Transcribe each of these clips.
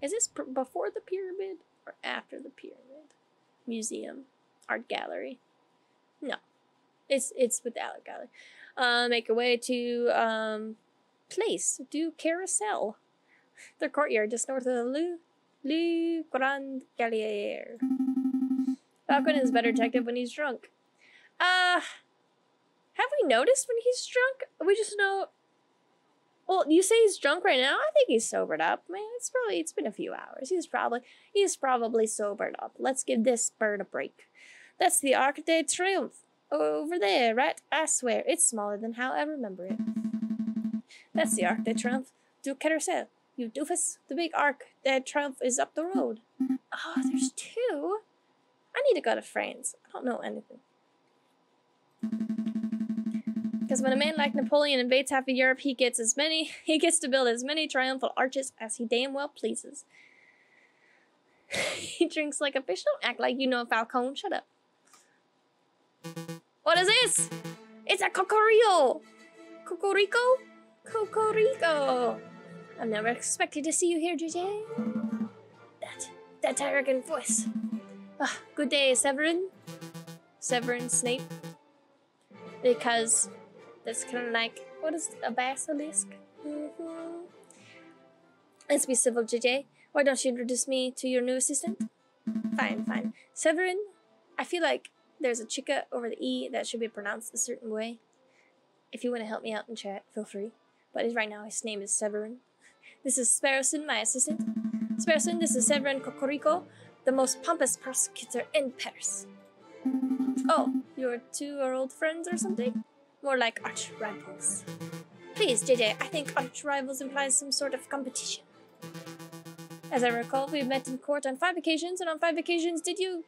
Is this before the pyramid or after the pyramid? Museum, art gallery. No, it's with the art gallery. Make your way to place. Do carousel. Their courtyard just north of the Le Grand Gallier. Falcon is a better detective when he's drunk. Have we noticed when he's drunk? We just know. Well, you say he's drunk right now? I think he's sobered up, man. It's been a few hours. He's probably sobered up. Let's give this bird a break. That's the Arc de Triomphe over there, right? I swear, it's smaller than how I remember it. That's the Arc de Triomphe du Carousel. You doofus. The big Arc de Triomphe is up the road. Oh, there's two? I need to go to France. I don't know anything. Because when a man like Napoleon invades half of Europe, he gets to build as many triumphal arches as he damn well pleases. He drinks like a fish. Don't act like you know Falcone. Shut up. What is this? It's a cocorico. Cocorico? Cocorico. I've never expected to see you here, JJ. That arrogant voice. Good day, Severin. Severin Snape. Because that's kind of like, what is a basilisk? Let's be civil, JJ. Why don't you introduce me to your new assistant? Fine. Severin, I feel like there's a chica over the E that should be pronounced a certain way. If you want to help me out in chat, feel free. But right now, his name is Severin. This is Sparrowson, my assistant. Sparrowson, this is Severin Cocorico, the most pompous prosecutor in Paris. Oh, your two are old friends or something? More like arch rivals. Please, JJ, I think arch rivals implies some sort of competition. As I recall, we've met in court on 5 occasions, and on 5 occasions did you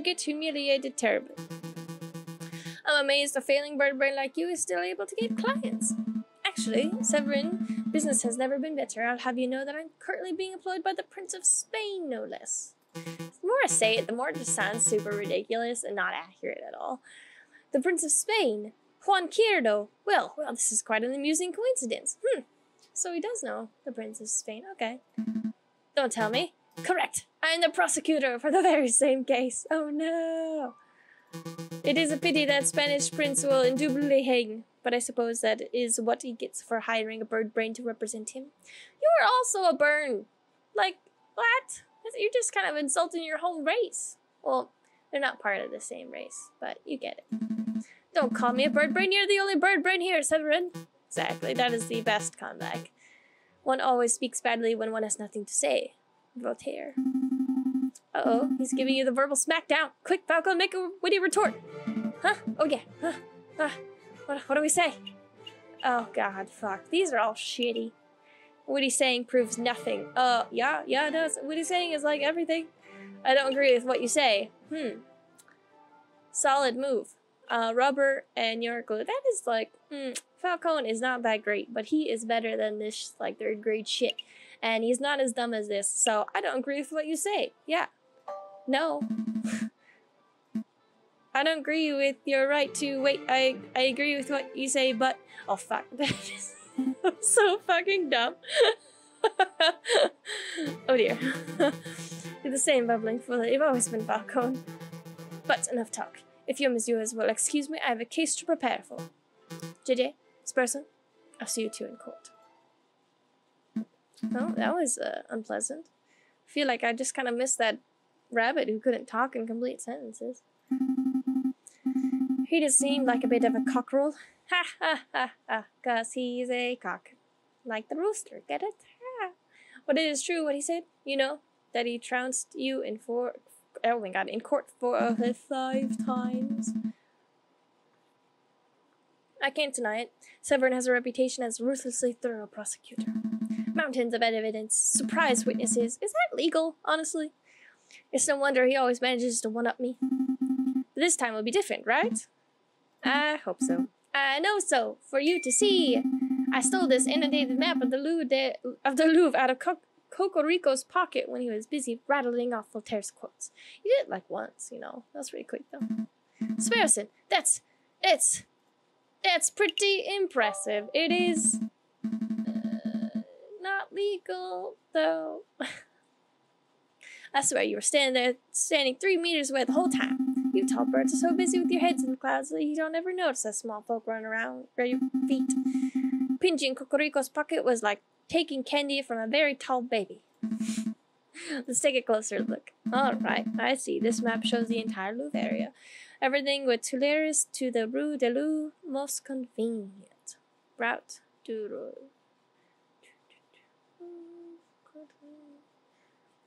get humiliated terribly. I'm amazed a failing bird brain like you is still able to get clients. Actually, Severin, business has never been better. I'll have you know that I'm currently being employed by the Prince of Spain, no less. The more I say it, the more it just sounds super ridiculous and not accurate at all. The Prince of Spain, Juan Quierdo. Well, this is quite an amusing coincidence. So he does know the Prince of Spain. Okay. Don't tell me. Correct. I am the prosecutor for the very same case. Oh no. It is a pity that Spanish prince will indubitably hang, but I suppose that is what he gets for hiring a bird brain to represent him. You are also a burn. Like, what? You're just kind of insulting your whole race. Well, they're not part of the same race, but you get it. Don't call me a bird brain. You're the only bird brain here, Severin. Exactly. That is the best comeback. One always speaks badly when one has nothing to say. Voltaire. Uh-oh. He's giving you the verbal smackdown. Quick, Falcon, make a witty retort. Huh? Oh, yeah. What do we say? Oh, God, fuck. These are all shitty. What he's saying proves nothing. Yeah, it does. What he's saying is like everything. I don't agree with what you say. Solid move. Rubber and your glue. That is like, Falcone is not that great, but he is better than this, like, 3rd grade shit. And he's not as dumb as this, so I don't agree with what you say. Yeah. No. I don't agree with your right to wait. I agree with what you say, but... Oh, fuck. I'm so fucking dumb. Oh, dear. You're the same bubbling fool that you've always been, Falcone. But enough talk. If you messieurs will excuse me, I have a case to prepare for. JJ, Sparrowson, I'll see you two in court. Oh, that was unpleasant. I feel like I just kind of missed that rabbit who couldn't talk in complete sentences. He just seemed like a bit of a cockerel. Ha ha ha ha, 'cause he's a cock. Like the rooster, get it? Ha. But it is true what he said, you know, that he trounced you in court 4 of the 5 times. I can't deny it. Severin has a reputation as a ruthlessly thorough prosecutor. Mountains of evidence, surprise witnesses. Is that legal, honestly? It's no wonder he always manages to one-up me. But this time will be different, right? I hope so. I know so. For you to see. I stole this annotated map of the Louvre out of Cocorico's pocket when he was busy rattling off Voltaire's quotes. He did it like once, you know. That was pretty quick, though. Sparrowson, that's pretty impressive. It is... not illegal, though. I swear you were standing 3 meters away the whole time. You tall birds are so busy with your heads in the clouds that you don't ever notice that small folk running around at your feet. Pinching Cocorico's pocket was like taking candy from a very tall baby. Let's take a closer look. Alright, I see. This map shows the entire Louvre area. Everything with Tuileries to the Rue de Louvre, most convenient. Route to Rue.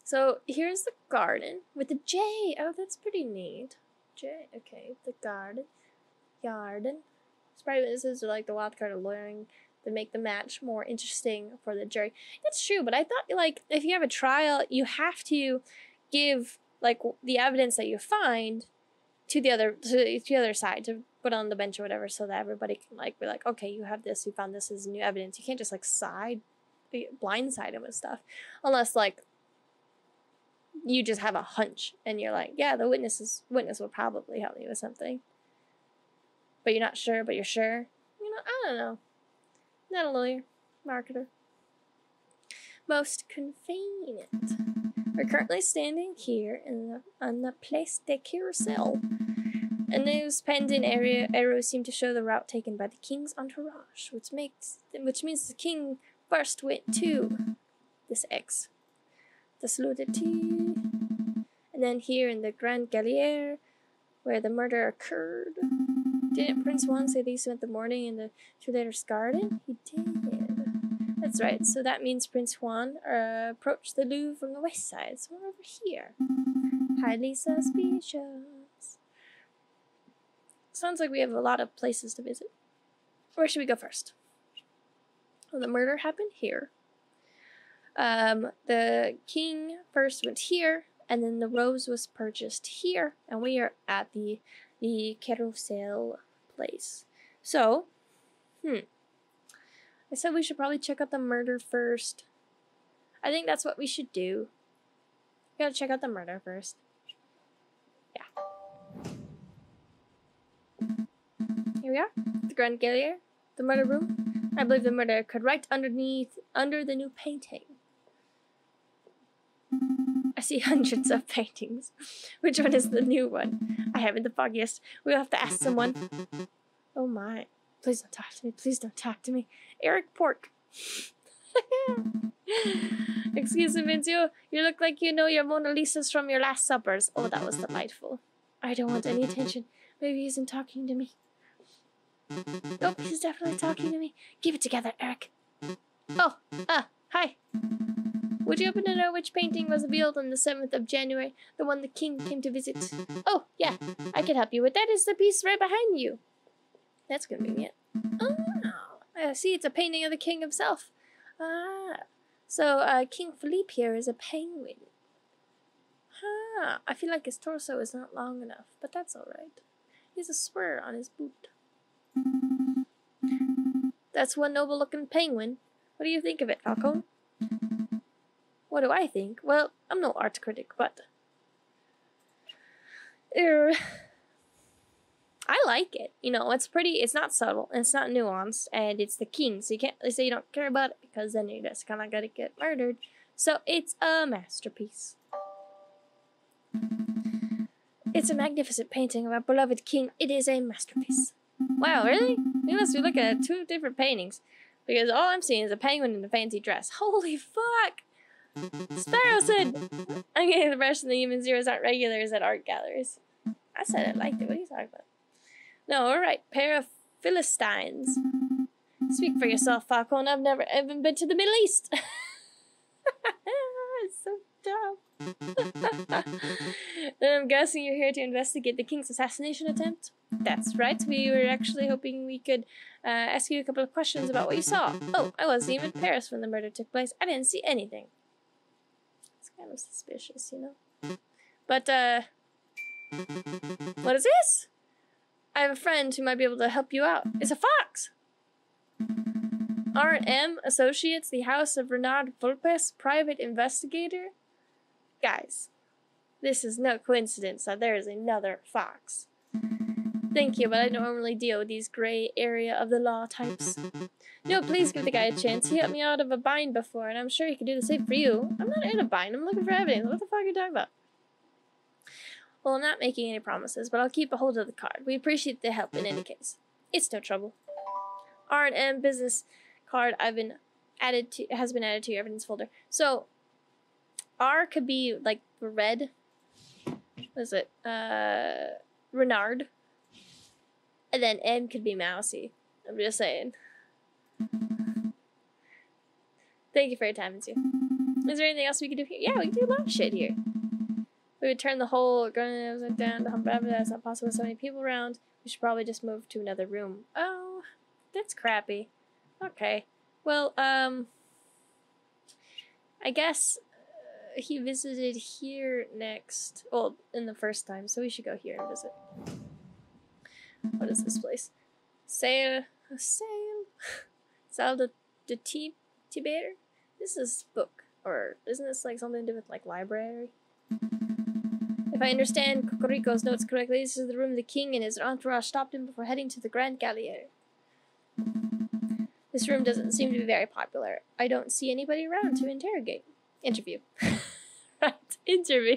So here's the garden with the J. Oh, that's pretty neat. J. Okay, the garden. Sprite witnesses are like the wild card of lawyering to make the match more interesting for the jury. That's true, but I thought like if you have a trial, you have to give like the evidence that you find to the other side to put on the bench or whatever, so that everybody can like be like, okay, you have this, you found this as new evidence. You can't just like blindside them with stuff, unless like you just have a hunch and you're like, yeah, the witness will probably help me with something, but you're not sure, but you're sure. You know, I don't know. Not a lawyer, marketer. Most convenient. We're currently standing here on the Place de Carousel. A news pending arrows seem to show the route taken by the king's entourage, which means the king first went to this X. The Saluted T. And then here in the Grand Gallier, where the murder occurred. Didn't Prince Juan say that he spent the morning in the Tuileries garden? He did. That's right, so that means Prince Juan approached the Louvre from the west side, so we're over here. Highly suspicious. Sounds like we have a lot of places to visit. Where should we go first? Well, the murder happened here. The king first went here, and then the rose was purchased here, and we are at the carousel place. So, I said we should probably check out the murder first. I think that's what we should do. We gotta check out the murder first. Yeah. Here we are, the Grand Gallier, the murder room. I believe the murder occurred right under the new painting. I see hundreds of paintings. Which one is the new one? I haven't the foggiest. We'll have to ask someone. Oh my. Please don't talk to me. Please don't talk to me. Eric Pork. Excuse me, Vincio. You look like you know your Mona Lisas from your last suppers. Oh, that was delightful. I don't want any attention. Maybe he isn't talking to me. Nope, he's definitely talking to me. Keep it together, Eric. Oh, hi. Would you happen to know which painting was revealed on the 7th of January, the one the king came to visit? Oh, yeah, I can help you with that. It's the piece right behind you. That's convenient. Oh, I see, it's a painting of the king himself. So King Philippe here is a penguin. I feel like his torso is not long enough, but that's alright. He has a spur on his boot. That's one noble-looking penguin. What do you think of it, Falcone? What do I think? Well, I'm no art critic, but I like it. You know, it's pretty, it's not subtle, and it's not nuanced, and it's the king, so you can't really say you don't care about it, because then you just kind of gotta get murdered. So it's a masterpiece. It's a magnificent painting of our beloved king. It is a masterpiece. Wow, really? We must be looking at two different paintings, because all I'm seeing is a penguin in a fancy dress. Holy fuck! Sparrow said, I'm getting the impression the human zeros aren't regulars at art galleries. I said I liked it. What are you talking about? No, alright. Pair of Philistines. Speak for yourself, Falcone. I've never even been to the Middle East. It's so dumb. Then I'm guessing you're here to investigate the king's assassination attempt? That's right. We were actually hoping we could ask you a couple of questions about what you saw. Oh, I wasn't even in Paris when the murder took place. I didn't see anything. It's kind of suspicious, you know? But, what is this? I have a friend who might be able to help you out. It's a fox! R.M. Associates, the House of Renard Vulpes, private investigator? Guys, this is no coincidence that there is another fox. Thank you, but I don't normally deal with these gray area of the law types. No, please give the guy a chance. He helped me out of a bind before, and I'm sure he could do the same for you. I'm not in a bind. I'm looking for evidence. What the fuck are you talking about? Well, I'm not making any promises, but I'll keep a hold of the card. We appreciate the help in any case. It's no trouble. R&M business card has been added to your evidence folder. So, R could be like red. What is it? Renard. And then M could be mousy. I'm just saying. Thank you for your time, Enzu. Is there anything else we can do here? Yeah, we can do a lot of shit here. We would turn the whole gun down to hump whatever. That's not possible with so many people around. We should probably just move to another room. Oh, that's crappy. Okay. Well, I guess he visited here next. Well, in the first time, so we should go here and visit. What is this place? Salle de Tibet? This is book. Or isn't this like something to do with like library? If I understand Cocorico's notes correctly, this is the room the king and his entourage stopped in before heading to the Grand Gallier. This room doesn't seem to be very popular. I don't see anybody around to interview. Right, interview.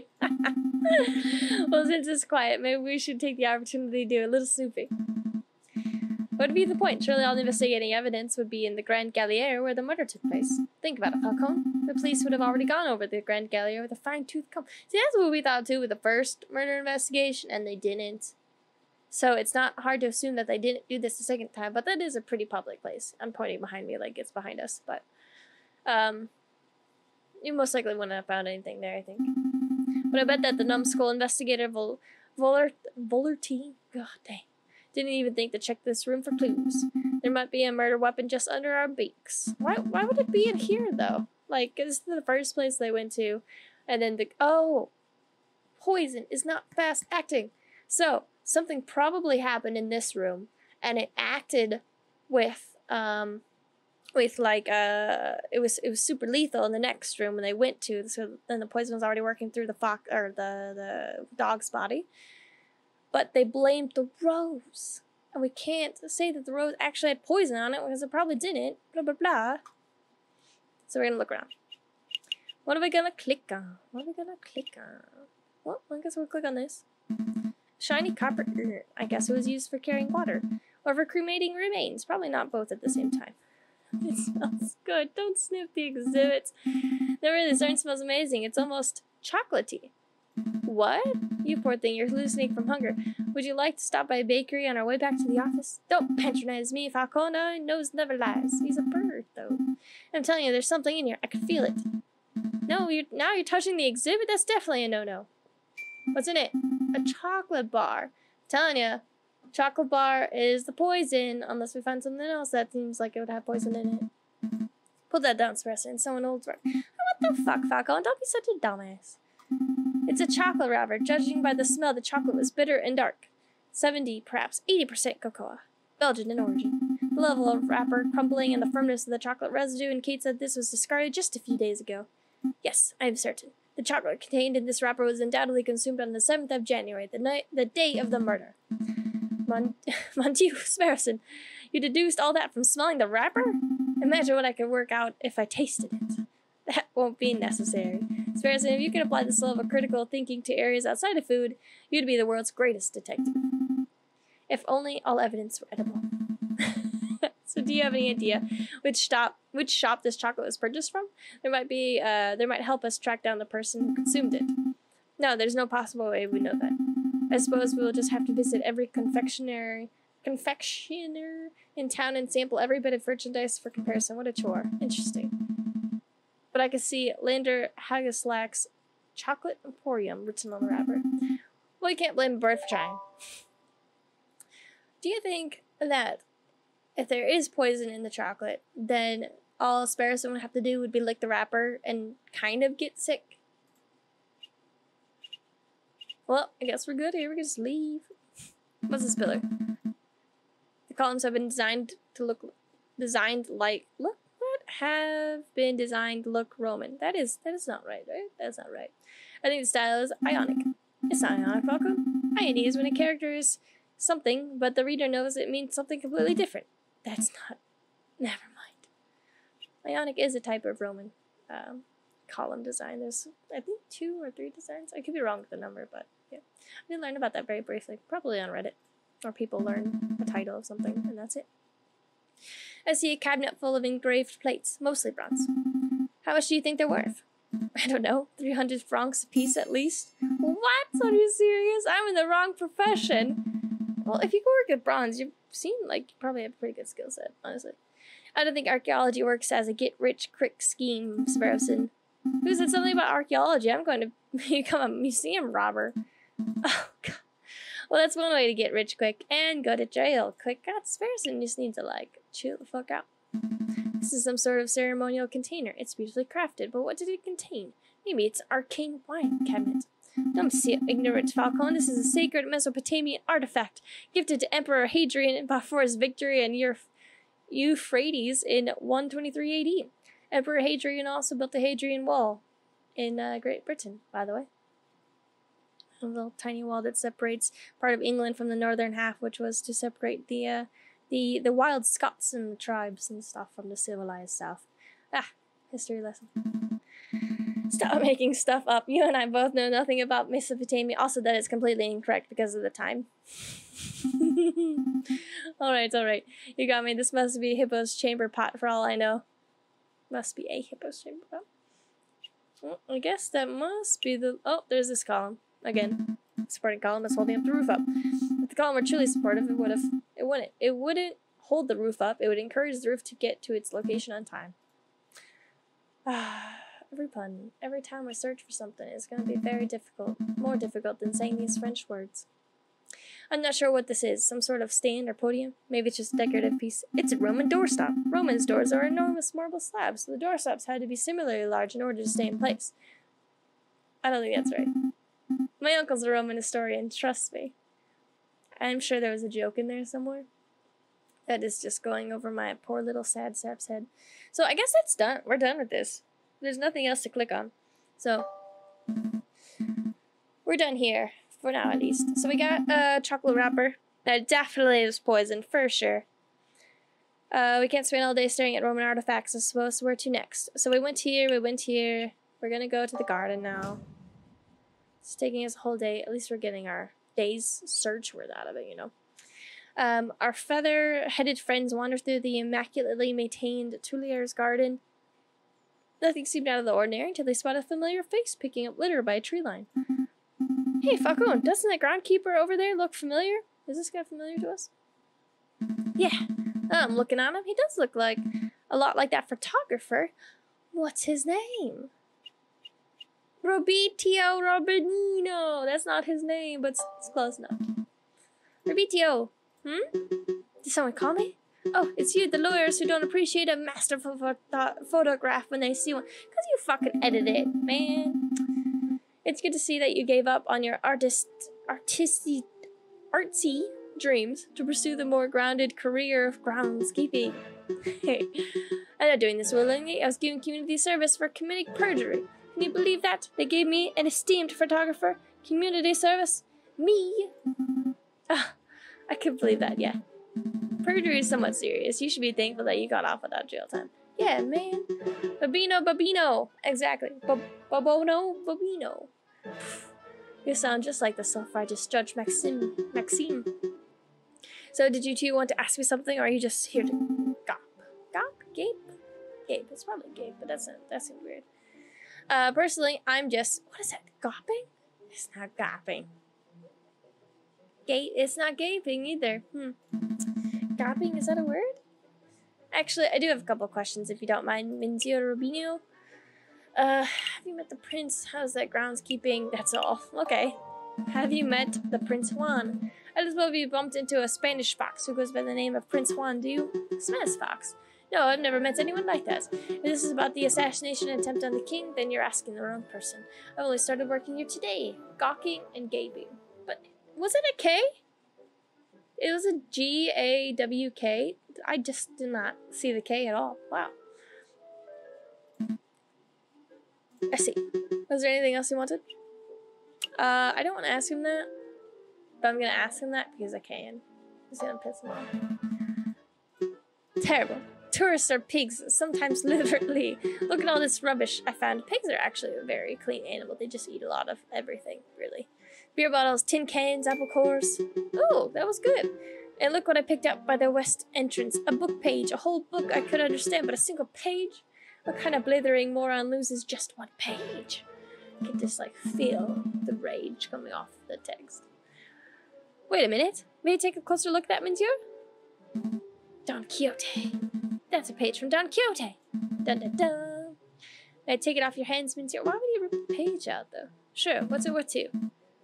Well, since it's quiet, maybe we should take the opportunity to do a little snooping. What would be the point? Surely all the investigating evidence would be in the Grand Gallier where the murder took place. Think about it, Falcone. The police would have already gone over the Grand Gallier with a fine-tooth comb. See, that's what we thought too with the first murder investigation, and they didn't. So it's not hard to assume that they didn't do this the second time, but that is a pretty public place. I'm pointing behind me like it's behind us, but you most likely wouldn't have found anything there, I think. But I bet that the numbskull investigator Volerty, god dang, didn't even think to check this room for clues. There might be a murder weapon just under our beaks. Why would it be in here, though? Like, this is the first place they went to. And then poison is not fast acting. So, something probably happened in this room. And it acted with it was super lethal in the next room when they went to. So then the poison was already working through the dog's body. But they blamed the rose. And we can't say that the rose actually had poison on it because it probably didn't. Blah, blah, blah. So we're going to look around. What are we going to click on? Well, I guess we'll click on this. Shiny copper. I guess it was used for carrying water. Or for cremating remains. Probably not both at the same time. It smells good. Don't sniff the exhibits. That really starting smells amazing. It's almost chocolatey. What? You poor thing, you're hallucinating from hunger. Would you like to stop by a bakery on our way back to the office? Don't patronize me, Falcone. Nose never lies. He's a bird, though. I'm telling you, there's something in here. I can feel it. No, now you're touching the exhibit? That's definitely a no-no. What's in it? A chocolate bar. I'm telling you, chocolate bar is the poison, unless we find something else that seems like it would have poison in it. Put that down, Spencer, and someone old's right. What the fuck, Falcone? Don't be such a dumbass. It's a chocolate wrapper. Judging by the smell, the chocolate was bitter and dark. 70, perhaps 80% cocoa. Belgian in origin. The level of wrapper crumbling and the firmness of the chocolate residue indicates that this was discarded just a few days ago. Yes, I am certain. The chocolate contained in this wrapper was undoubtedly consumed on the 7th of January, the day of the murder. Mon Dieu, Sparrowson, you deduced all that from smelling the wrapper? Imagine what I could work out if I tasted it. That won't be necessary. Sparrowson, if you could apply this level of critical thinking to areas outside of food, you'd be the world's greatest detective. If only all evidence were edible. So do you have any idea which shop this chocolate was purchased from? There might help us track down the person who consumed it. No, there's no possible way we know that. I suppose we'll just have to visit every confectioner in town and sample every bit of merchandise for comparison. What a chore. Interesting. But I can see Lander Hageslack's Chocolate Emporium written on the wrapper. Well, you can't blame a bird for trying. Do you think that if there is poison in the chocolate, then all Sparrowson would have to do would be lick the wrapper and kind of get sick? Well, I guess we're good here. We can just leave. What's this pillar? The columns have been designed to look Roman. That is not right? That's not right. I think the style is Ionic. It's not Ionic, Falcone. Ionic is when a character is something, but the reader knows it means something completely different. That's not... Never mind. Ionic is a type of Roman column design. There's, I think, 2 or 3 designs. I could be wrong with the number, but yeah. I did learn about that very briefly, probably on Reddit, or people learn a title of something, and that's it. I see a cabinet full of engraved plates, mostly bronze. How much do you think they're worth? I don't know, 300 francs a piece at least. What? Are you serious? I'm in the wrong profession. Well, if you can work with bronze, you seem like you probably have a pretty good skill set, honestly. I don't think archaeology works as a get-rich-quick scheme, Sparrowson. Who said something about archaeology? I'm going to become a museum robber. Oh, God. Well, that's one way to get rich quick and go to jail quick. God, Sparrowson just needs to, like, chill the fuck out. This is some sort of ceremonial container. It's beautifully crafted, but what did it contain? Maybe it's an arcane wine cabinet. Don't see ignorant, Falcon. This is a sacred Mesopotamian artifact gifted to Emperor Hadrian before his victory in Euphrates in 123 AD. Emperor Hadrian also built the Hadrian Wall in Great Britain, by the way. A little tiny wall that separates part of England from the northern half, which was to separate the wild Scots and the tribes and stuff from the civilized south. Ah, history lesson. Stop making stuff up. You and I both know nothing about Mesopotamia. Also that it's completely incorrect because of the time. Alright. You got me. This must be Hippo's chamber pot for all I know. Must be a Hippo's chamber pot. Well, I guess that must be the... Oh, there's this column. Again. Supporting column is holding up the roof up. If the column were truly supportive, it wouldn't hold the roof up. It would encourage the roof to get to its location on time. Every pun. Every time I search for something, it's going to be very difficult. More difficult than saying these French words. I'm not sure what this is. Some sort of stand or podium? Maybe it's just a decorative piece. It's a Roman doorstop. Romans' doors are enormous marble slabs, so the doorstops had to be similarly large in order to stay in place. I don't think that's right. My uncle's a Roman historian, trust me. I'm sure there was a joke in there somewhere. That is just going over my poor little sad sap's head. So I guess that's done. We're done with this. There's nothing else to click on. So, we're done here. For now, at least. So we got a chocolate wrapper. That definitely is poison, for sure. We can't spend all day staring at Roman artifacts, I suppose. Where to next? So we went here. We're gonna go to the garden now. It's taking us a whole day. At least we're getting our day's search worth out of it, you know. Our feather-headed friends wander through the immaculately maintained Tuileries garden. Nothing seemed out of the ordinary until they spotted a familiar face picking up litter by a tree line. Hey, Falcon, doesn't the groundkeeper over there look familiar? Is this guy familiar to us? Yeah, I'm looking at him. He does look like a lot like that photographer. What's his name? Robitio Robinino. That's not his name, but it's close enough. Robitio. Did someone call me? Oh, it's you, the lawyers who don't appreciate a masterful photograph when they see one. Because you fucking edit it, man. It's good to see that you gave up on your artsy dreams to pursue the more grounded career of groundskeeping. Hey, I'm not doing this willingly. I was giving community service for committing perjury. Can you believe that? They gave me, an esteemed photographer, community service. Me? Ah, I could believe that, yeah. Perjury is somewhat serious. You should be thankful that you got off without jail time. Yeah, man. Babino. Exactly. Babino. You sound just like the self-righteous Judge Maxime. So did you two want to ask me something, or are you just here to gape? It's probably gape, but that seems weird. Personally, I'm just... What is that? Gawping? It's not gawping. It's not gaping either. Gawping, is that a word? Actually, I do have a couple questions, if you don't mind, Menzio Rubino. Have you met the prince? How's that groundskeeping? That's all. Okay. Have you met the Prince Juan? I just believe you bumped into a Spanish fox who goes by the name of Prince Juan, do you? Spanish fox? No, I've never met anyone like that. If this is about the assassination attempt on the king, then you're asking the wrong person. I only started working here today. Gawking and gaping. But, was it a K? It was a G-A-W-K. I just did not see the K at all. Wow. I see. Was there anything else you wanted? I don't want to ask him that. but I'm gonna ask him that because I can. It's gonna piss him off. Terrible. Tourists are pigs, sometimes literally. Look at all this rubbish I found. Pigs are actually a very clean animal. They just eat a lot of everything, really. Beer bottles, tin cans, apple cores. Oh, that was good. And look what I picked up by the west entrance. A book page. A whole book I could understand, but a single page? What kind of blithering moron loses just one page? I can just, like, feel the rage coming off the text. Wait a minute. May I take a closer look at that, monsieur? Don Quixote. That's a page from Don Quixote. Dun dun dun. May I take it off your hands, monsieur? Why would you rip the page out, though? Sure, what's it worth to you?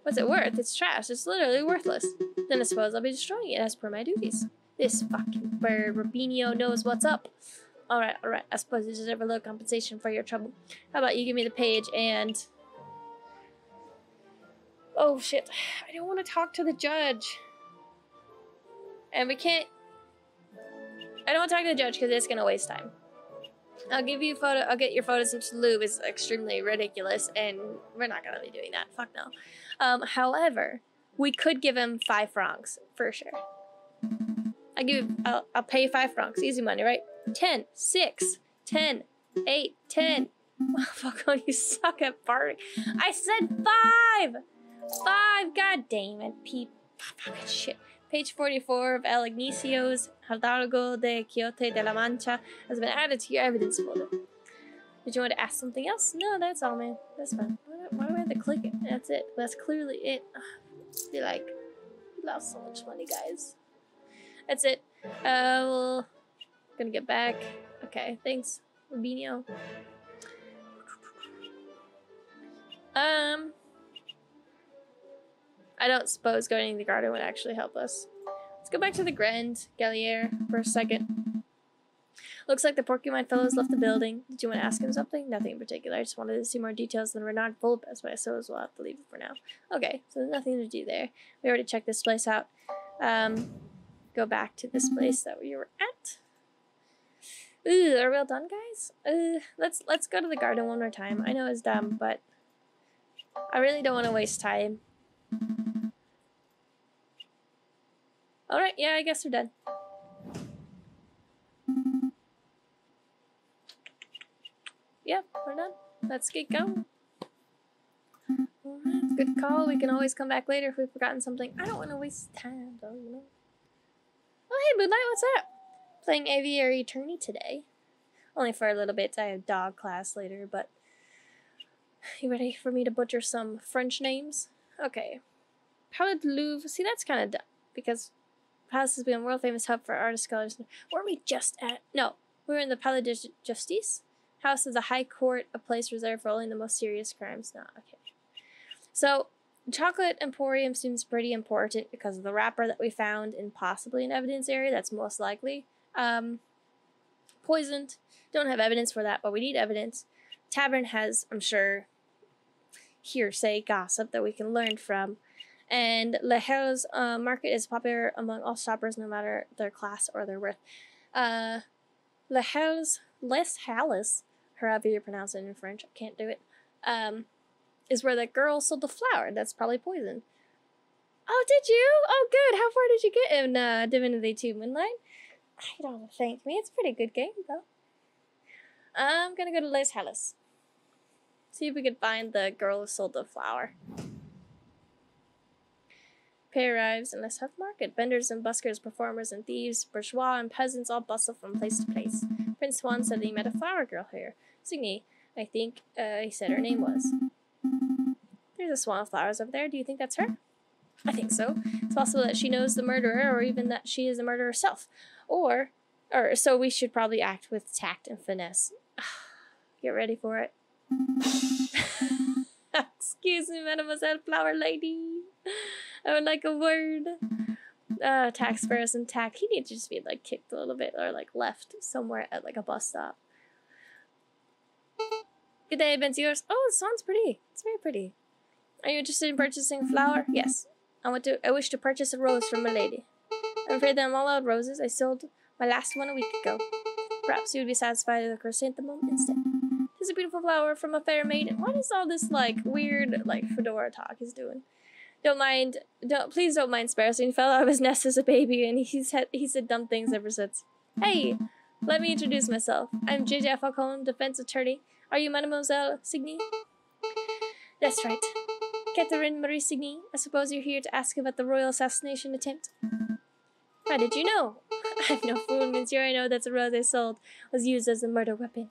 What's it worth? It's trash. It's literally worthless. Then I suppose I'll be destroying it as per my duties. This fucking bird Rubinio knows what's up. Alright. I suppose you deserve a little compensation for your trouble. How about you give me the page and... Oh, shit. I don't want to talk to the judge. And we can't... I don't want to talk to the judge because it's going to waste time. I'll give you a photo. I'll get your photos into Louvre is extremely ridiculous, and we're not going to be doing that. Fuck no. However, we could give him 5 francs, for sure. I'll pay you 5 francs. Easy money, right? 10, 6, 10, 8, 10. Oh, fuck, you suck at bargaining. I said 5! 5, god damn it, fucking shit. Page 44 of El Ignacio's Hidalgo de Quixote de la Mancha has been added to your evidence folder. Did you want to ask something else? No, that's all, man. That's fine. Why do I have to click it? That's it. That's clearly it. I feel like we lost so much money, guys. That's it. Well, gonna get back. Okay, thanks, Rubinio. I don't suppose going to the garden would actually help us. Let's go back to the Grand Gallier for a second. Looks like the Porcupine Fellows left the building. Did you want to ask him something? Nothing in particular. I just wanted to see more details than Renard Bulbous, but I suppose we'll have to leave it for now. Okay, so there's nothing to do there. We already checked this place out. Go back to this place that we were at. Ooh, are we all done, guys? Let's go to the garden one more time. I know it's dumb, but I really don't want to waste time. Alright, yeah, I guess we're done. Yep, we're done. Let's get going. Alright, good call. We can always come back later if we've forgotten something. I don't want to waste time, though, you know. Oh, hey, Moonlight, what's up? Playing Aviary Attorney today. Only for a little bit. I have dog class later, but... You ready for me to butcher some French names? Okay. Palais de Louvre. See, that's kind of dumb, because Palace has been a world-famous hub for artists, scholars. Weren't we just at... No, we were in the Palais de Justice. House of the High Court, a place reserved for only the most serious crimes. No, okay. So, Chocolate Emporium seems pretty important because of the wrapper that we found in possibly an evidence area. That's most likely. Poisoned. Don't have evidence for that, but we need evidence. Tavern has, I'm sure, hearsay gossip that we can learn from. And Le Helle's market is popular among all shoppers, no matter their class or their worth. Le Helle's, Les Halles, however you pronounce it in French, I can't do it, is where that girl sold the flower. That's probably poison. Oh, did you? Oh, good. How far did you get in Divinity 2 Moonlight? I don't thank me. It's a pretty good game, though. I'm gonna go to Les Halles. See if we can find the girl who sold the flower. Pay arrives in Les Halles market. Vendors and buskers, performers and thieves, bourgeois and peasants all bustle from place to place. Prince Juan said that he met a flower girl here. Signy, I think he said her name was. There's a swan of flowers over there. Do you think that's her? I think so. It's possible that she knows the murderer, or even that she is the murderer herself. Or so we should probably act with tact and finesse. Get ready for it. Excuse me, Mademoiselle Flower Lady. I would like a word. Tax first and tact. He needs to just be like kicked a little bit or like left somewhere at like a bus stop. Good day, Benzios. Oh, the song's pretty. It's very pretty. Are you interested in purchasing a flower? Yes. I wish to purchase a rose from my lady. I'm afraid that I'm all out of roses. I sold my last one a week ago. Perhaps you would be satisfied with a chrysanthemum instead. This is a beautiful flower from a fair maiden. What is all this like weird like fedora talk he's doing? Please don't mind Sparrowston. He fell out of his nest as a baby, and he said dumb things ever since. Hey, let me introduce myself. I'm J.J. Falcone, defense attorney. Are you Mademoiselle Signy? That's right. Catherine Marie Signy. I suppose you're here to ask about the royal assassination attempt. How did you know? I'm no fool, monsieur. I know that the rose I sold was used as a murder weapon.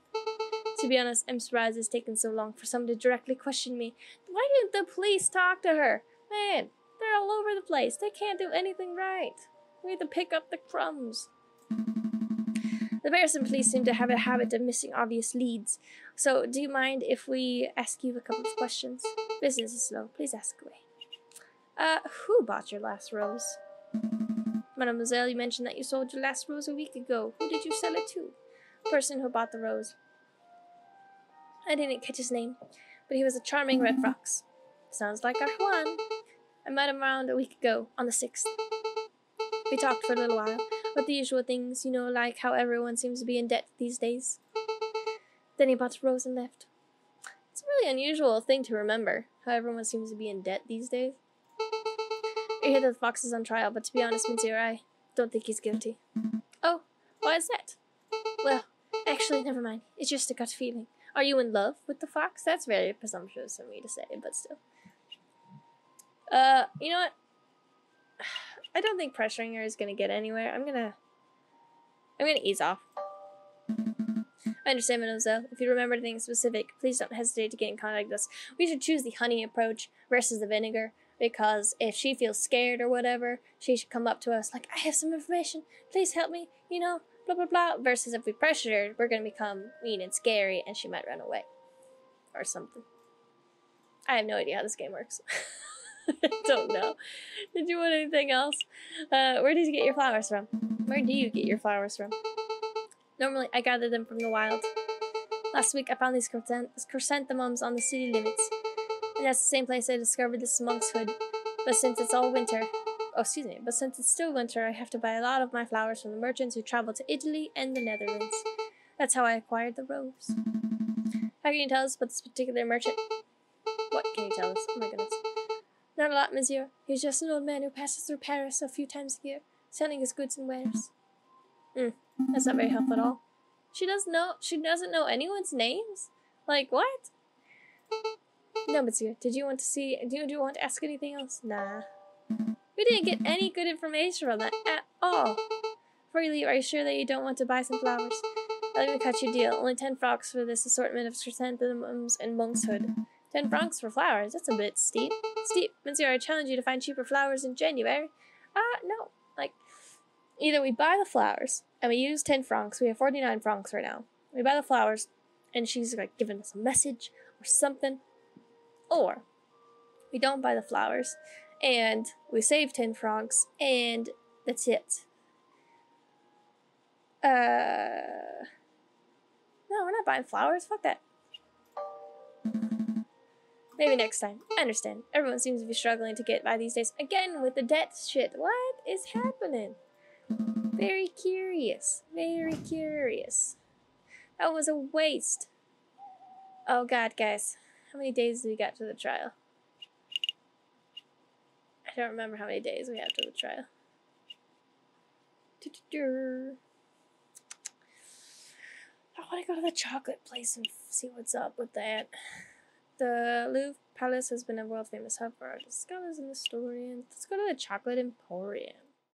To be honest, I'm surprised it's taken so long for someone to directly question me. Why didn't the police talk to her? Man, they're all over the place. They can't do anything right. We have to pick up the crumbs. The Barriston police seem to have a habit of missing obvious leads. So, do you mind if we ask you a couple of questions? Business is slow. Please ask away. Who bought your last rose? Mademoiselle, you mentioned that you sold your last rose a week ago. Who did you sell it to? The person who bought the rose. I didn't catch his name, but he was a charming red fox. Sounds like our Juan. I met him around a week ago, on the 6th. We talked for a little while, about the usual things, like how everyone seems to be in debt these days. Then he bought the rose and left. It's a really unusual thing to remember, how everyone seems to be in debt these days. I hear that the fox is on trial, but to be honest, monsieur, I don't think he's guilty. Oh, why is that? Well, actually, never mind. It's just a gut feeling. Are you in love with the fox? That's very presumptuous of me to say, but still. You know what? I don't think pressuring her is gonna get anywhere. I'm gonna ease off. I understand, mademoiselle. If you remember anything specific, please don't hesitate to get in contact with us. We should choose the honey approach versus the vinegar, because if she feels scared or whatever, she should come up to us like, I have some information, please help me, blah, blah, blah. Versus if we pressure her, we're going to become mean and scary, and she might run away. Or something. I have no idea how this game works. I don't know. Did you want anything else? Where did you get your flowers from? Where do you get your flowers from? Normally, I gather them from the wild. Last week, I found these chrysanthemums on the city limits. And that's the same place I discovered this monk's hood. But since it's still winter, I have to buy a lot of my flowers from the merchants who travel to Italy and the Netherlands. That's how I acquired the rose. How can you tell us about this particular merchant? What can you tell us? Oh my goodness. Not a lot, monsieur. He's just an old man who passes through Paris a few times a year, selling his goods and wares. That's not very helpful at all. She doesn't know anyone's names? Like, what? No, monsieur. Do you want to ask anything else? Nah. We didn't get any good information from that at all. Before you leave, are you sure that you don't want to buy some flowers? Let me cut you a deal. Only 10 francs for this assortment of chrysanthemums and monk's hood. 10 francs for flowers? That's a bit steep. Steep. Monsieur, I challenge you to find cheaper flowers in January. No. Either we buy the flowers, and we use 10 francs. We have 49 francs right now. We buy the flowers, and she's, giving us a message or something. Or we don't buy the flowers, and we save 10 francs, and that's it. No, we're not buying flowers. Fuck that. Maybe next time. I understand. Everyone seems to be struggling to get by these days. Again, with the debt shit. What is happening? Very curious. Very curious. That was a waste. Oh god, guys. How many days do we got to the trial? I don't remember how many days we have to the trial. I want to go to the chocolate place and see what's up with that. The Louvre Palace has been a world famous hub for artists, scholars, and historians. Let's go to the Chocolate Emporium.